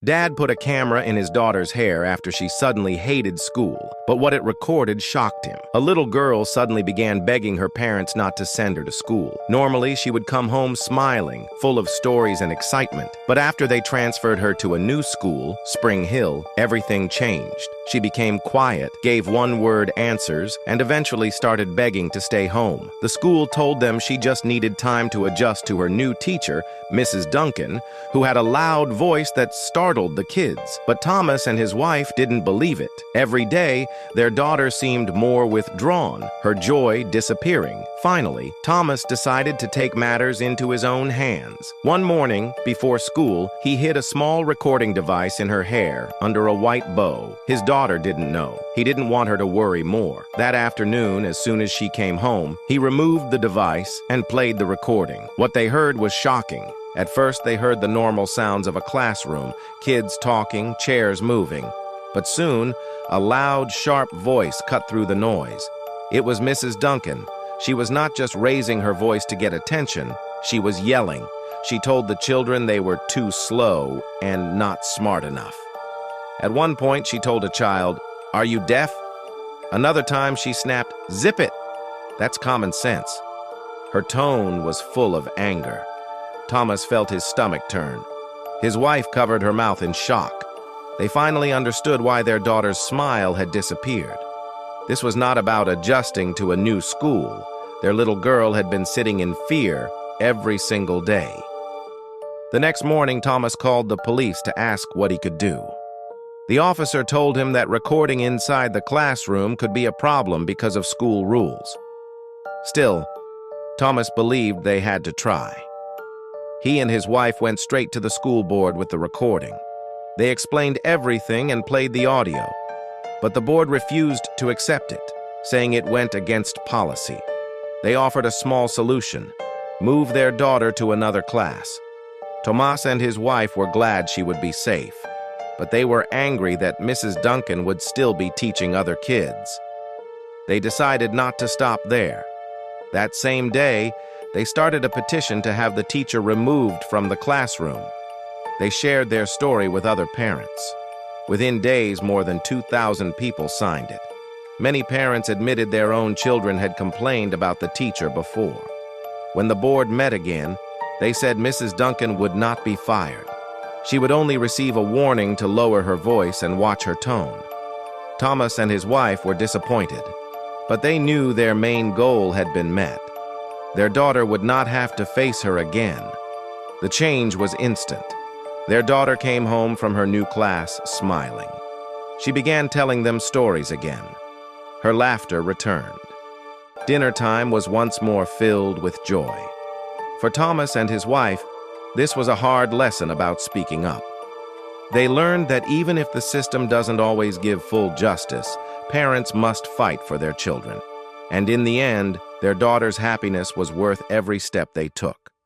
Dad put a camera in his daughter's hair after she suddenly hated school, but what it recorded shocked him. A little girl suddenly began begging her parents not to send her to school. Normally, she would come home smiling, full of stories and excitement, but after they transferred her to a new school, Spring Hill, everything changed. She became quiet, gave one-word answers, and eventually started begging to stay home. The school told them she just needed time to adjust to her new teacher, Mrs. Duncan, who had a loud voice that startled the kids. But Thomas and his wife didn't believe it. Every day, their daughter seemed more withdrawn, her joy disappearing. Finally, Thomas decided to take matters into his own hands. One morning, before school, he hid a small recording device in her hair under a white bow. His daughter didn't know. He didn't want her to worry more. That afternoon, as soon as she came home, he removed the device and played the recording. What they heard was shocking. At first, they heard the normal sounds of a classroom, kids talking, chairs moving. But soon, a loud, sharp voice cut through the noise. It was Mrs. Duncan. She was not just raising her voice to get attention, she was yelling. She told the children they were too slow and not smart enough. At one point, she told a child, "Are you deaf?" Another time, she snapped, "Zip it." That's common sense. Her tone was full of anger. Thomas felt his stomach turn. His wife covered her mouth in shock. They finally understood why their daughter's smile had disappeared. This was not about adjusting to a new school. Their little girl had been sitting in fear every single day. The next morning, Thomas called the police to ask what he could do. The officer told him that recording inside the classroom could be a problem because of school rules. Still, Thomas believed they had to try. He and his wife went straight to the school board with the recording. They explained everything and played the audio, but the board refused to accept it, saying it went against policy. They offered a small solution: move their daughter to another class. Thomas and his wife were glad she would be safe, but they were angry that Mrs. Duncan would still be teaching other kids. They decided not to stop there. That same day, they started a petition to have the teacher removed from the classroom. They shared their story with other parents. Within days, more than 2,000 people signed it. Many parents admitted their own children had complained about the teacher before. When the board met again, they said Mrs. Duncan would not be fired. She would only receive a warning to lower her voice and watch her tone. Thomas and his wife were disappointed, but they knew their main goal had been met. Their daughter would not have to face her again. The change was instant. Their daughter came home from her new class smiling. She began telling them stories again. Her laughter returned. Dinner time was once more filled with joy. For Thomas and his wife, this was a hard lesson about speaking up. They learned that even if the system doesn't always give full justice, parents must fight for their children. And in the end, their daughter's happiness was worth every step they took.